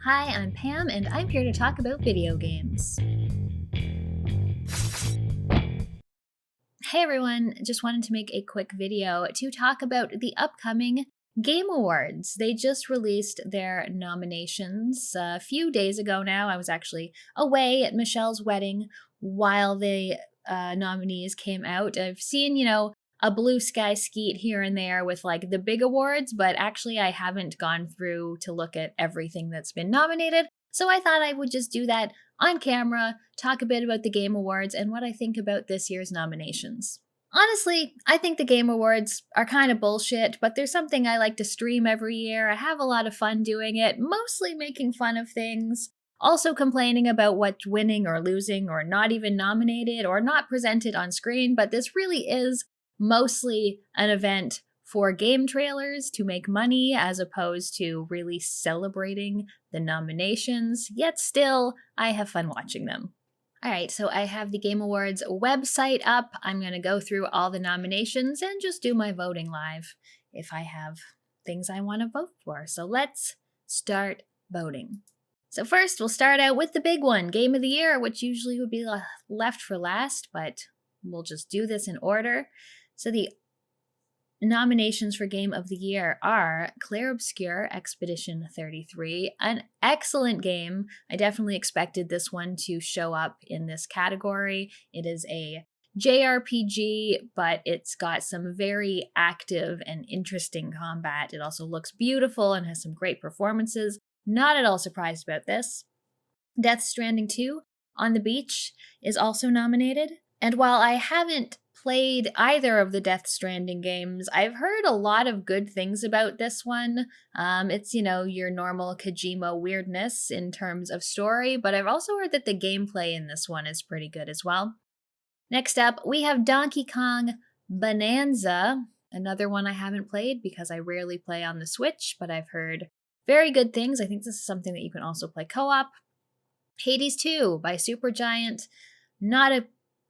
Hi, I'm Pam, and I'm here to talk about video games. Hey everyone, just wanted to make a quick video to talk about the upcoming Game Awards. They just released their nominations a few days ago now. I was actually away at Michelle's wedding while the nominees came out. I've seen, a blue sky skeet here and there with like the big awards, but actually I haven't gone through to look at everything that's been nominated. So I thought I would just do that on camera, talk a bit about the Game Awards and what I think about this year's nominations. Honestly, I think the Game Awards are kind of bullshit, but there's something I like to stream every year. I have a lot of fun doing it, mostly making fun of things, also complaining about what's winning or losing or not even nominated or not presented on screen, but this really is mostly an event for game trailers to make money as opposed to really celebrating the nominations, yet still, I have fun watching them. All right, so I have the Game Awards website up. I'm going to go through all the nominations and just do my voting live if I have things I want to vote for. So let's start voting. So first, we'll start out with the big one, Game of the Year, which usually would be left for last, but we'll just do this in order. So the nominations for Game of the Year are Clair Obscur Expedition 33, an excellent game. I definitely expected this one to show up in this category. It is a JRPG, but it's got some very active and interesting combat. It also looks beautiful and has some great performances. Not at all surprised about this. Death Stranding 2, On the Beach, is also nominated. And while I haven't played either of the Death Stranding games, I've heard a lot of good things about this one. It's, your normal Kojima weirdness in terms of story, but I've also heard that the gameplay in this one is pretty good as well. Next up, we have Donkey Kong Bonanza, another one I haven't played because I rarely play on the Switch, but I've heard very good things. I think this is something that you can also play co-op. Hades 2 by Supergiant. Not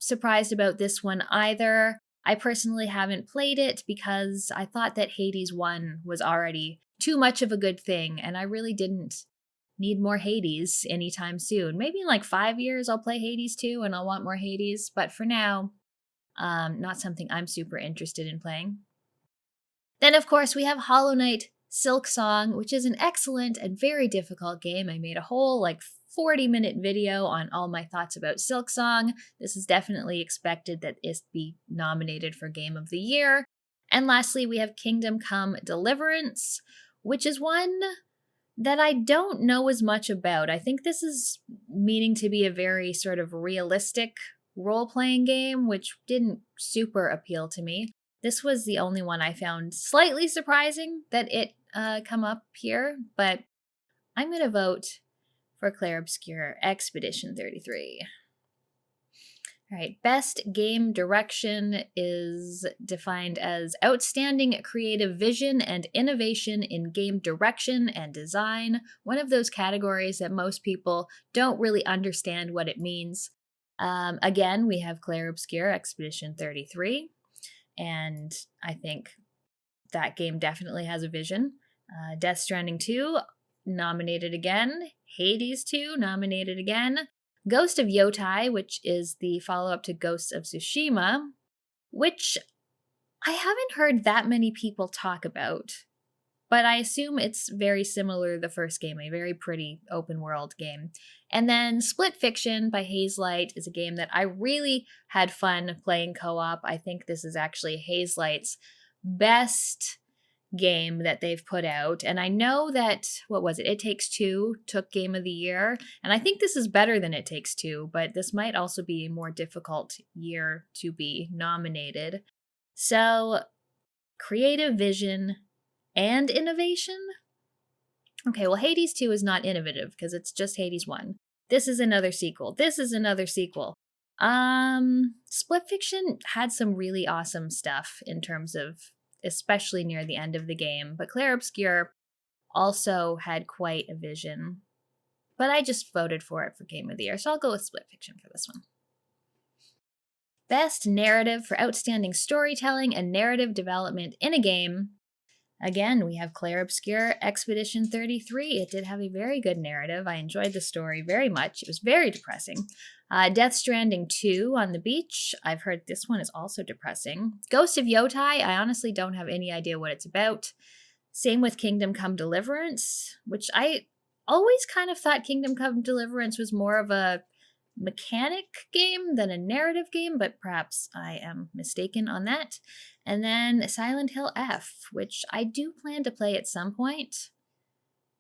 surprised about this one either. I personally haven't played it because I thought that Hades 1 was already too much of a good thing, and I really didn't need more Hades anytime soon. Maybe in like 5 years I'll play Hades 2 and I'll want more Hades, but for now, not something I'm super interested in playing. Then, of course, we have Hollow Knight Silksong, which is an excellent and very difficult game. I made a whole 40-minute video on all my thoughts about Silksong. This is definitely expected that it be nominated for Game of the Year. And lastly, we have Kingdom Come Deliverance, which is one that I don't know as much about. I think this is meaning to be a very sort of realistic role-playing game, which didn't super appeal to me. This was the only one I found slightly surprising that it come up here, but I'm going to vote for Clair Obscur Expedition 33. All right, best game direction is defined as outstanding creative vision and innovation in game direction and design, one of those categories that most people don't really understand what it means. Again, we have Clair Obscur Expedition 33, and I think that game definitely has a vision. Death Stranding 2, nominated again. Hades 2, nominated again. Ghost of Yotai, which is the follow-up to Ghosts of Tsushima, which I haven't heard that many people talk about, but I assume it's very similar to the first game, a very pretty open-world game. And then Split Fiction by Hazelight is a game that I really had fun playing co-op. I think this is actually Hazelight's best game that they've put out. And I know that, It Takes Two took Game of the Year. And I think this is better than It Takes Two, but this might also be a more difficult year to be nominated. So, creative vision and innovation? Okay, well, Hades 2 is not innovative because it's just Hades 1. This is another sequel. This is another sequel. Split Fiction had some really awesome stuff in terms of, especially near the end of the game, but Clair Obscur also had quite a vision. But I just voted for it for Game of the Year, so I'll go with Split Fiction for this one. Best narrative for outstanding storytelling and narrative development in a game. Again, we have Clair Obscur Expedition 33. It did have a very good narrative. I enjoyed the story very much. It was very depressing. Death Stranding 2 on the beach. I've heard this one is also depressing. Ghost of Yotai. I honestly don't have any idea what it's about. Same with Kingdom Come Deliverance, which I always kind of thought Kingdom Come Deliverance was more of a mechanic game than a narrative game, but perhaps I am mistaken on that. And then Silent Hill F, which I do plan to play at some point,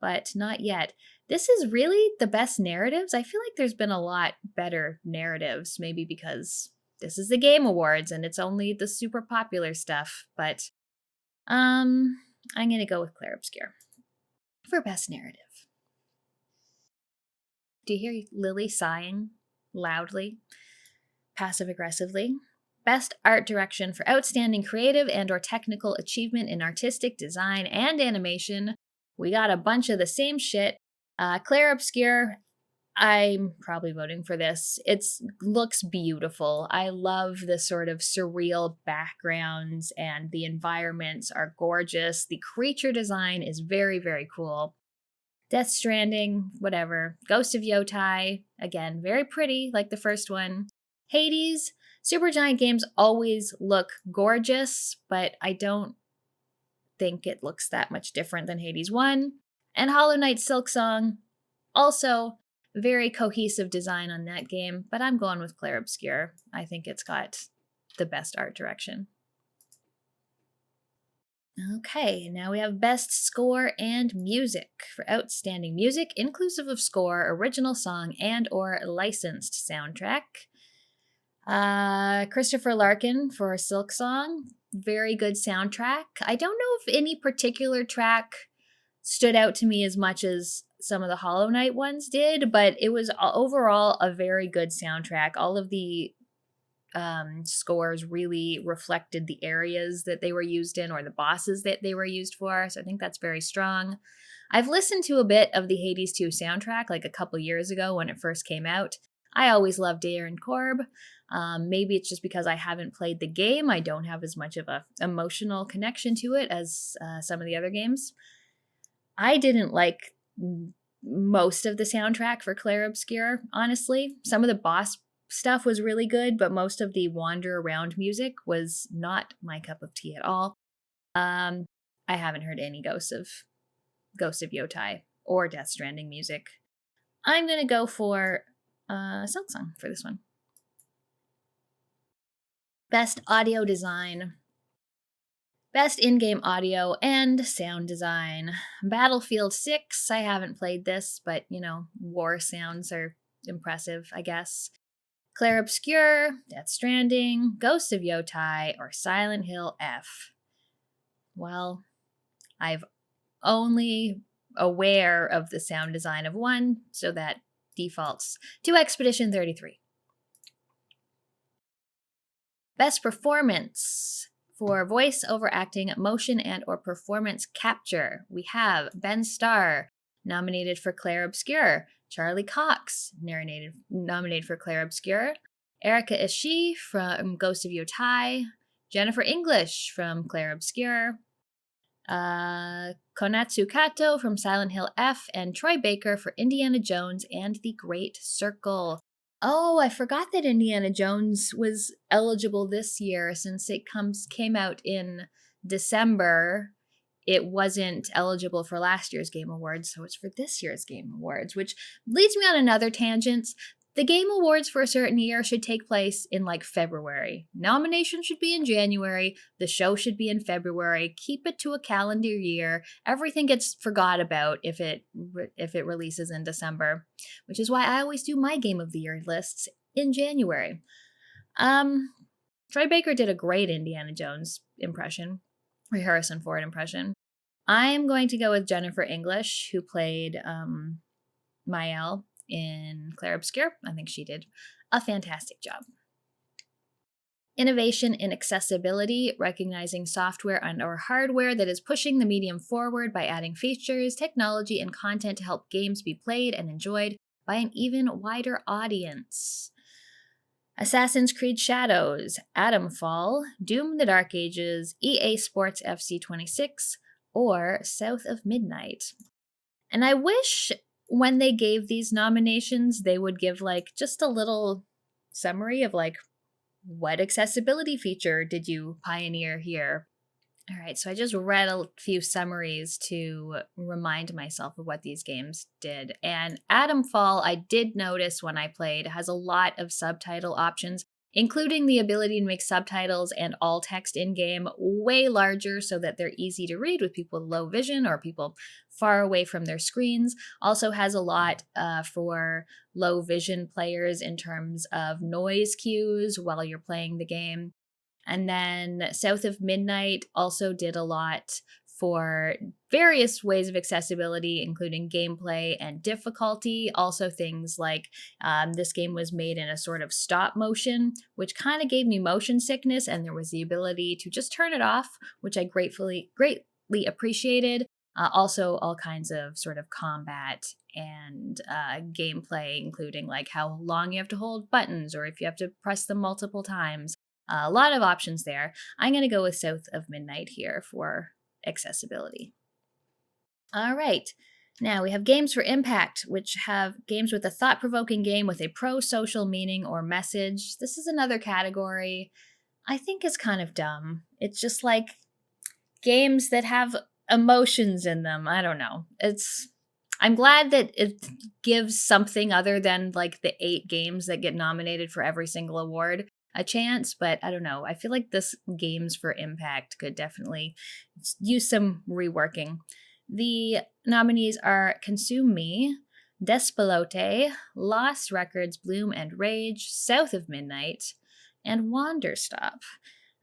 but not yet. This is really the best narratives. I feel like there's been a lot better narratives, maybe because this is the Game Awards and it's only the super popular stuff, but I'm going to go with Clair Obscur for best narrative. Do you hear Lily sighing loudly, passive aggressively? Best art direction for outstanding creative and or technical achievement in artistic design and animation. We got a bunch of the same shit. Clair Obscur, I'm probably voting for this. It looks beautiful. I love the sort of surreal backgrounds and the environments are gorgeous. The creature design is very, very cool. Death Stranding, whatever. Ghost of Yotai, again, very pretty, like the first one. Hades, Supergiant games always look gorgeous, but I don't think it looks that much different than Hades 1. And Hollow Knight Silksong, also very cohesive design on that game, but I'm going with Clair Obscur. I think it's got the best art direction. Okay, now we have Best Score and Music. For outstanding music, inclusive of score, original song, and or licensed soundtrack. Christopher Larkin for Silksong. Very good soundtrack. I don't know if any particular track stood out to me as much as some of the Hollow Knight ones did, but it was overall a very good soundtrack. All of the scores really reflected the areas that they were used in or the bosses that they were used for, so I think that's very strong. I've listened to a bit of the Hades 2 soundtrack like a couple years ago when it first came out. I always loved Darren Korb. Maybe it's just because I haven't played the game. I don't have as much of a emotional connection to it as some of the other games. I didn't like most of the soundtrack for Clair Obscur, honestly. Some of the boss stuff was really good, but most of the wander around music was not my cup of tea at all. I haven't heard any Ghost of Yotai or Death Stranding music. I'm gonna go for Silksong for this one. Best audio design. Best in-game audio and sound design. Battlefield 6, I haven't played this, but, war sounds are impressive, I guess. Clair Obscur, Death Stranding, Ghost of Yotai, or Silent Hill F. Well, I've only aware of the sound design of one, so that defaults to Expedition 33. Best performance. For voice over acting, motion, and or performance capture, we have Ben Starr, nominated for Clair Obscur. Charlie Cox, nominated for Clair Obscur. Erika Ishii from Ghost of Yotai. Jennifer English from Clair Obscur. Konatsu Kato from Silent Hill F. And Troy Baker for Indiana Jones and the Great Circle. Oh, I forgot that Indiana Jones was eligible this year since it came out in December. It wasn't eligible for last year's Game Awards, so it's for this year's Game Awards, which leads me on another tangent. The Game Awards for a certain year should take place in February. Nominations should be in January. The show should be in February. Keep it to a calendar year. Everything gets forgot about if it releases in December, which is why I always do my Game of the Year lists in January. Troy Baker did a great Indiana Jones impression, or Harrison Ford impression. I am going to go with Jennifer English, who played Mael in Clair Obscur. I think she did a fantastic job. Innovation in accessibility, recognizing software and or hardware that is pushing the medium forward by adding features, technology, and content to help games be played and enjoyed by an even wider audience. Assassin's Creed Shadows, Atomfall, Doom: The Dark Ages, EA Sports FC 26, or South of Midnight. And I wish when they gave these nominations, they would give like just a little summary of like, what accessibility feature did you pioneer here? All right, so I just read a few summaries to remind myself of what these games did. And Fall, I did notice when I played, has a lot of subtitle options, including the ability to make subtitles and all text in game way larger so that they're easy to read with people with low vision or people far away from their screens. Also has a lot for low vision players in terms of noise cues while you're playing the game. And then South of Midnight also did a lot for various ways of accessibility, including gameplay and difficulty. Also, things like this game was made in a sort of stop motion, which kind of gave me motion sickness, and there was the ability to just turn it off, which I greatly appreciated. Also, all kinds of sort of combat and gameplay, including like how long you have to hold buttons or if you have to press them multiple times. A lot of options there. I'm going to go with South of Midnight here for accessibility. All right. Now we have games for impact, which have games with a thought-provoking game with a pro-social meaning or message. This is another category I think is kind of dumb. It's just like games that have emotions in them. I don't know. I'm glad that it gives something other than like the 8 games that get nominated for every single award a chance, but I don't know. I feel like this games for impact could definitely use some reworking. The nominees are Consume Me, Despelote, Lost Records, Bloom and Rage, South of Midnight, and Wanderstop.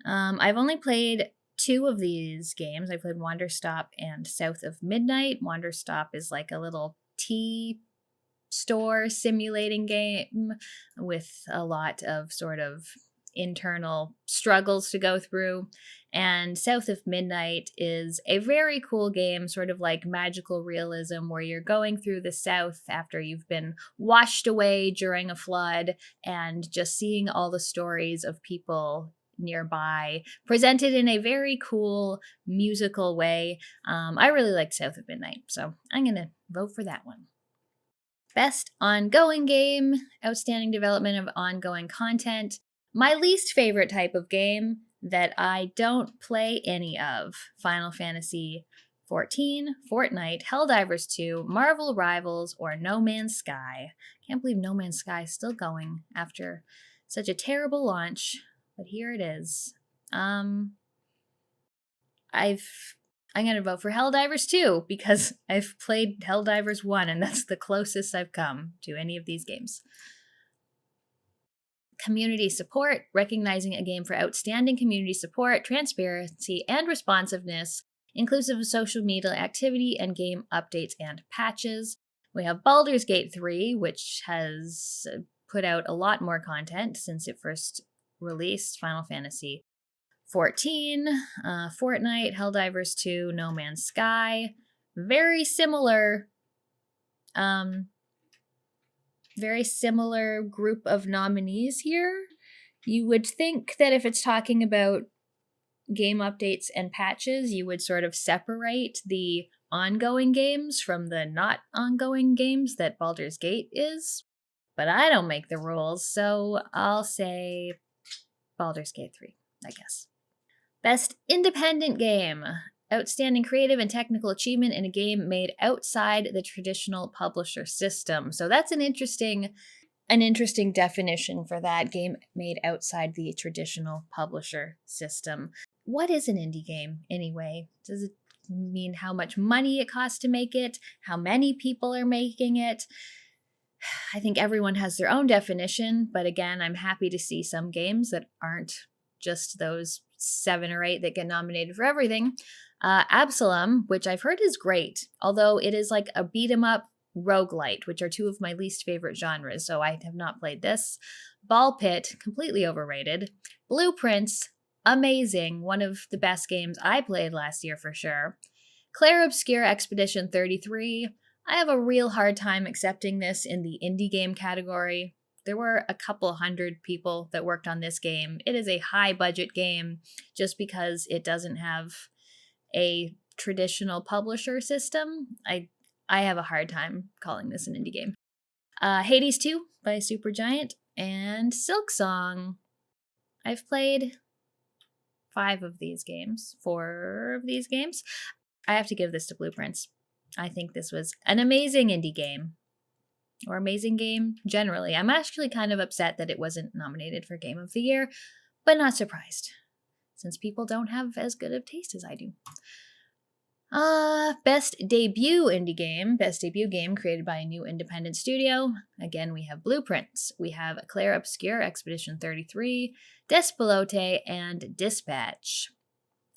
I've only played 2 of these games. I played Wanderstop and South of Midnight. Wanderstop is like a little tea store simulating game with a lot of sort of internal struggles to go through. And South of Midnight is a very cool game, sort of like magical realism, where you're going through the South after you've been washed away during a flood and just seeing all the stories of people nearby presented in a very cool musical way. I really like South of Midnight, so I'm going to vote for that one. Best ongoing game, outstanding development of ongoing content. My least favorite type of game that I don't play any of. Final Fantasy XIV, Fortnite, Helldivers 2, Marvel Rivals, or No Man's Sky. Can't believe No Man's Sky is still going after such a terrible launch, but here it is. I'm going to vote for Helldivers 2 because I've played Helldivers 1 and that's the closest I've come to any of these games. Community support, recognizing a game for outstanding community support, transparency, and responsiveness, inclusive of social media activity and game updates and patches. We have Baldur's Gate 3, which has put out a lot more content since it first released. Final Fantasy 14, Fortnite, Helldivers 2, No Man's Sky. Very similar group of nominees here. You would think that if it's talking about game updates and patches, you would sort of separate the ongoing games from the not ongoing games that Baldur's Gate is. But I don't make the rules, so I'll say Baldur's Gate 3, I guess. Best independent game. Outstanding creative and technical achievement in a game made outside the traditional publisher system. So that's an interesting definition for that. Game made outside the traditional publisher system. What is an indie game anyway? Does it mean how much money it costs to make it? How many people are making it? I think everyone has their own definition, but again, I'm happy to see some games that aren't just those 7 or 8 that get nominated for everything. Absalom, which I've heard is great, although it is like a beat 'em up roguelite, which are 2 of my least favorite genres, so I have not played this. Ball Pit, completely overrated. Blueprints, amazing, one of the best games I played last year for sure. Claire Obscure Expedition 33, I have a real hard time accepting this in the indie game category. There were a couple hundred people that worked on this game. It is a high budget game just because it doesn't have a traditional publisher system. I have a hard time calling this an indie game. Hades 2 by Supergiant, and Silksong. I've played 4 of these games. I have to give this to Blueprints. I think this was an amazing indie game, or amazing game generally. I'm actually kind of upset that it wasn't nominated for Game of the Year, but not surprised, since people don't have as good of taste as I do. Best debut indie game. Best debut game created by a new independent studio. Again, we have Blueprints. We have Clair Obscur, Expedition 33, Despelote, and Dispatch.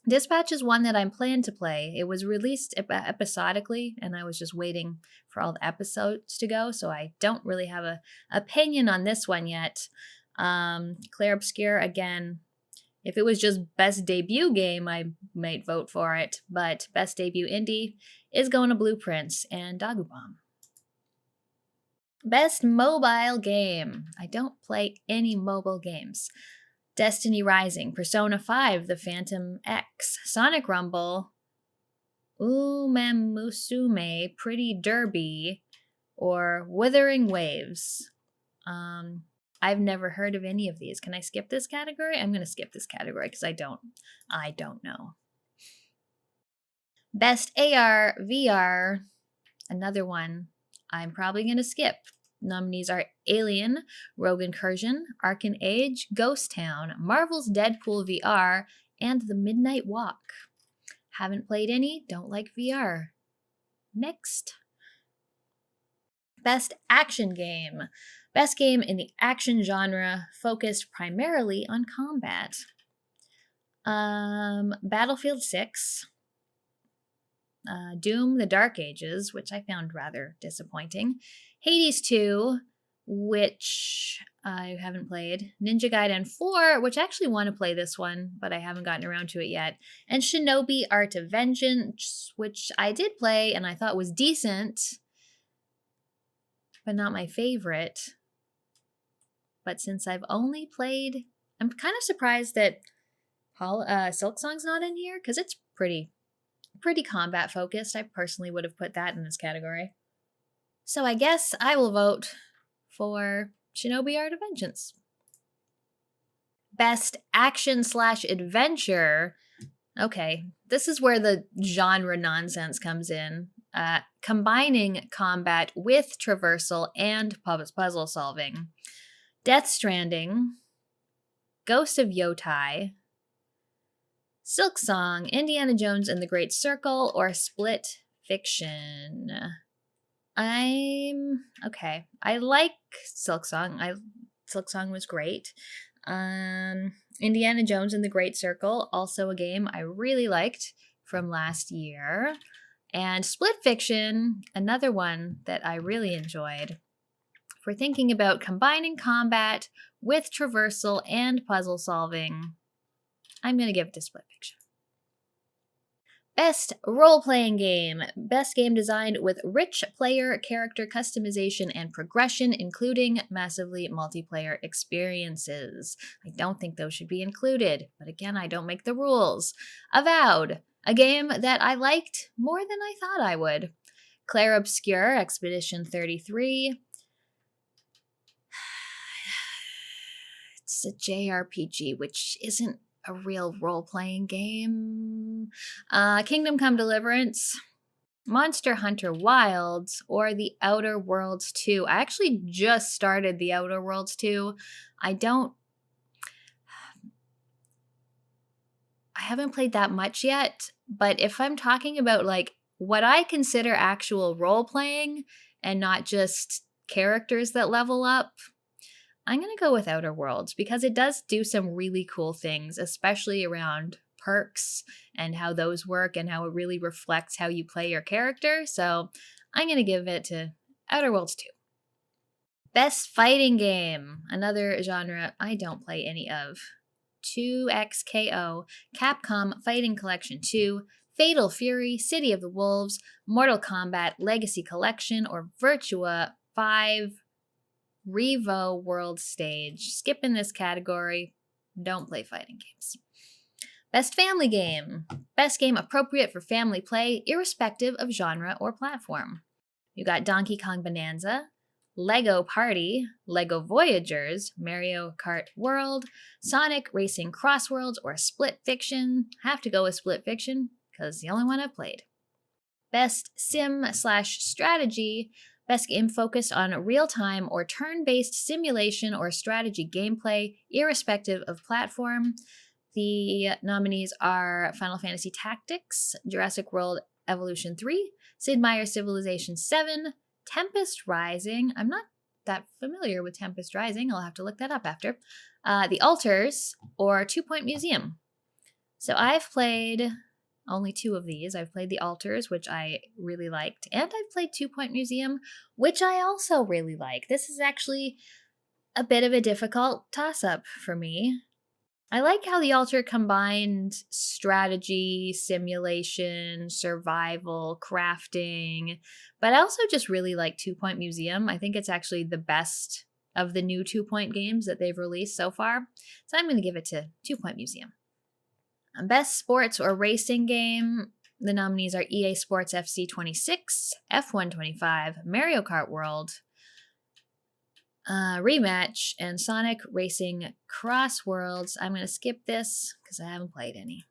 Dispatch is one that I'm planning to play. It was released episodically, and I was just waiting for all the episodes to go, so I don't really have an opinion on this one yet. Clair Obscur, again, if it was just best debut game, I might vote for it, but best debut indie is going to Blueprints and Dagubomb. Best mobile game. I don't play any mobile games. Destiny Rising, Persona 5, The Phantom X, Sonic Rumble, Umemusume, Pretty Derby, or Wuthering Waves. I've never heard of any of these. Can I skip this category? I'm going to skip this category because I don't know. Best AR, VR, another one I'm probably going to skip. Nominees are Alien, Rogue Incursion, Arcane Age, Ghost Town, Marvel's Deadpool VR, and The Midnight Walk. Haven't played any, don't like VR. Next. Best action game. Best game in the action genre, focused primarily on combat. Battlefield 6. Doom, The Dark Ages, which I found rather disappointing. Hades 2, which I haven't played. Ninja Gaiden 4, which I actually want to play this one, but I haven't gotten around to it yet. And Shinobi Art of Vengeance, which I did play and I thought was decent, but not my favorite. But since I've only played... I'm kind of surprised that Silksong's not in here, because it's pretty combat focused. I personally would have put that in this category. So I guess I will vote for Shinobi Art of Vengeance. Best action/adventure. Okay, this is where the genre nonsense comes in. Combining combat with traversal and puzzle solving. Death Stranding, Ghost of Yotai, Silksong, Indiana Jones and the Great Circle, or Split Fiction. Okay. I like Silksong. Silksong was great. Indiana Jones and the Great Circle, also a game I really liked from last year. And Split Fiction, another one that I really enjoyed. For thinking about combining combat with traversal and puzzle solving, I'm going to give it to Split Fiction. Best role-playing game. Best game designed with rich player character customization and progression, including massively multiplayer experiences. I don't think those should be included, but again, I don't make the rules. Avowed, a game that I liked more than I thought I would. Clair Obscur, Expedition 33. It's a JRPG, which isn't a real role-playing game. Kingdom Come Deliverance, Monster Hunter Wilds, or The Outer Worlds 2. I actually just started The Outer Worlds 2. I haven't played that much yet, but if I'm talking about like what I consider actual role-playing and not just characters that level up, I'm going to go with Outer Worlds because it does do some really cool things, especially around perks and how those work and how it really reflects how you play your character. So I'm going to give it to Outer Worlds 2. Best fighting game, another genre I don't play any of. 2XKO, Capcom Fighting Collection 2, Fatal Fury, City of the Wolves, Mortal Kombat Legacy Collection, or Virtua 5 Revo World Stage. Skip in this category. Don't play fighting games. Best family game. Best game appropriate for family play, irrespective of genre or platform. You got Donkey Kong Bonanza, Lego Party, Lego Voyagers, Mario Kart World, Sonic Racing Crossworlds, or Split Fiction. Have to go with Split Fiction because it's the only one I've played. Best sim/strategy. Best game focused on real-time or turn-based simulation or strategy gameplay, irrespective of platform. The nominees are Final Fantasy Tactics, Jurassic World Evolution 3, Sid Meier's Civilization 7, Tempest Rising. I'm not that familiar with Tempest Rising. I'll have to look that up after. The Altars, or 2 Point Museum. So I've played only 2 of these. I've played The Altars, which I really liked, and I've played 2 Point Museum, which I also really like. This is actually a bit of a difficult toss-up for me. I like how The Altar combined strategy, simulation, survival, crafting, but I also just really like 2 Point Museum. I think it's actually the best of the new 2 Point games that they've released so far, so I'm going to give it to 2 Point Museum. Best sports or racing game, the nominees are EA Sports FC 26, F1 25, Mario Kart World, Rematch, and Sonic Racing Crossworlds. I'm going to skip this because I haven't played any.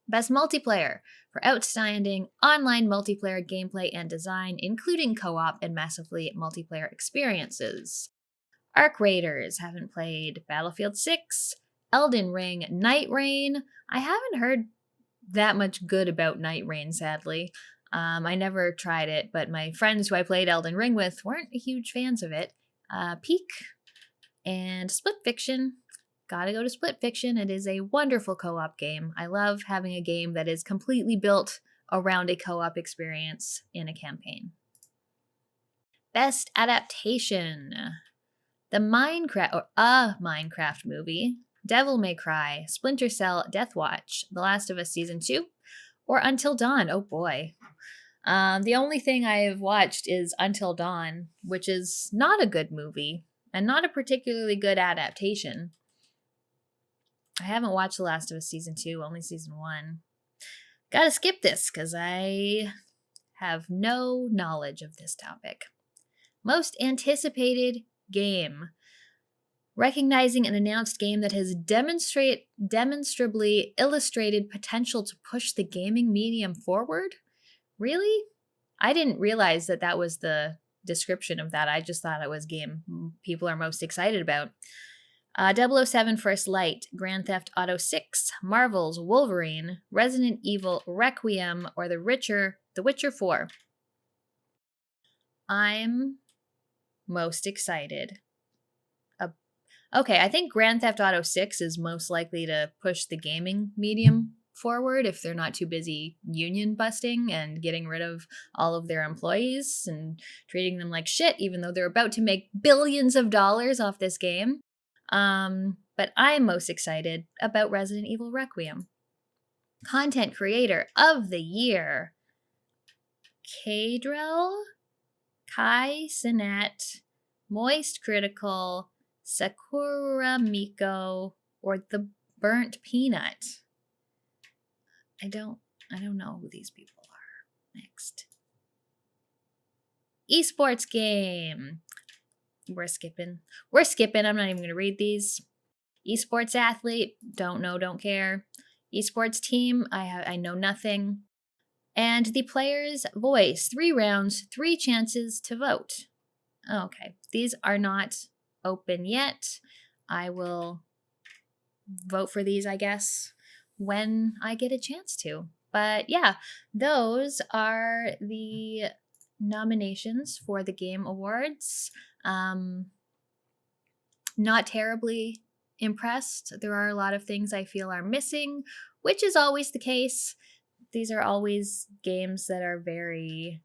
Best multiplayer for outstanding online multiplayer gameplay and design, including co-op and massively multiplayer experiences. Arc Raiders, haven't played. Battlefield 6, Elden Ring, Night Rain. I haven't heard that much good about Night Rain, sadly. I never tried it, but my friends who I played Elden Ring with weren't huge fans of it. Peak and Split Fiction. Gotta go to Split Fiction. It is a wonderful co-op game. I love having a game that is completely built around a co-op experience in a campaign. Best Adaptation. The Minecraft movie, Devil May Cry, Splinter Cell, Death Watch, The Last of Us Season 2, or Until Dawn. Oh boy. The only thing I've watched is Until Dawn, which is not a good movie and not a particularly good adaptation. I haven't watched The Last of Us Season 2, only Season 1. Gotta skip this because I have no knowledge of this topic. Most anticipated game. Recognizing an announced game that has demonstrably illustrated potential to push the gaming medium forward? Really? I didn't realize that that was the description of that. I just thought it was game people are most excited about. 007 First Light, Grand Theft Auto 6, Marvel's Wolverine, Resident Evil Requiem, or The Witcher 4. I'm most excited. Okay, I think Grand Theft Auto 6 is most likely to push the gaming medium forward if they're not too busy union busting and getting rid of all of their employees and treating them like shit, even though they're about to make billions of dollars off this game. But I am most excited about Resident Evil Requiem. Content Creator of the Year. Kadrel, Kai Sinet, Moist Critical, Sakura Miko, or The Burnt Peanut. I don't know who these people are. Next. Esports game. We're skipping. I'm not even going to read these. Esports athlete. Don't know, don't care. Esports team. I know nothing. And the player's voice. 3 rounds, 3 chances to vote. Okay. These are not open yet. I will vote for these, I guess, when I get a chance to. But yeah, those are the nominations for the Game Awards. Not terribly impressed. There are a lot of things I feel are missing, which is always the case. These are always games that are very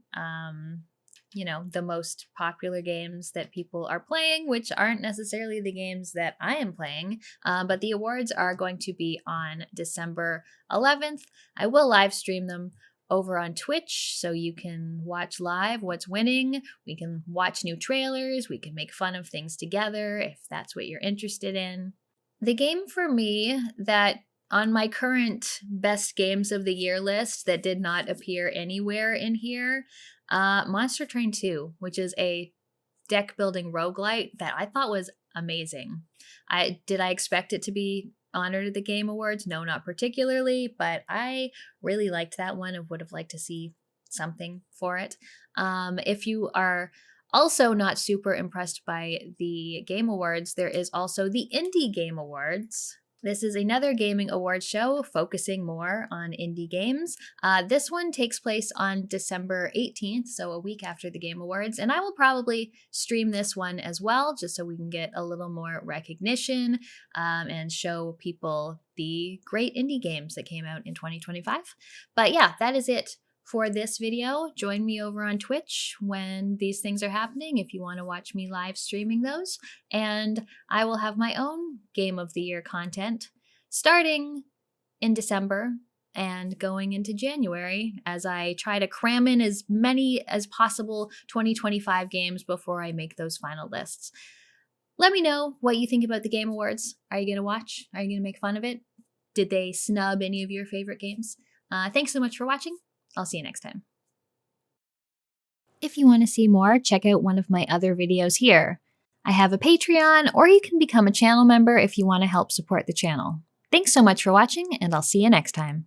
the most popular games that people are playing, which aren't necessarily the games that I am playing. But the awards are going to be on December 11th. I will live stream them over on Twitch, so you can watch live what's winning. We can watch new trailers. We can make fun of things together if that's what you're interested in. The game for me that on my current best games of the year list that did not appear anywhere in here, Monster Train 2, which is a deck building roguelite that I thought was amazing. I expect it to be honored at the Game Awards? No, not particularly, but I really liked that one and would have liked to see something for it. If you are also not super impressed by the Game Awards, there is also the Indie Game Awards. This is another gaming awards show focusing more on indie games. This one takes place on December 18th, so a week after the Game Awards, and I will probably stream this one as well, just so we can get a little more recognition and show people the great indie games that came out in 2025. But yeah, that is it for this video. Join me over on Twitch when these things are happening if you want to watch me live streaming those. And I will have my own Game of the Year content starting in December and going into January as I try to cram in as many as possible 2025 games before I make those final lists. Let me know what you think about the Game Awards. Are you going to watch? Are you going to make fun of it? Did they snub any of your favorite games? Thanks so much for watching. I'll see you next time. If you want to see more, check out one of my other videos here. I have a Patreon, or you can become a channel member if you want to help support the channel. Thanks so much for watching, and I'll see you next time.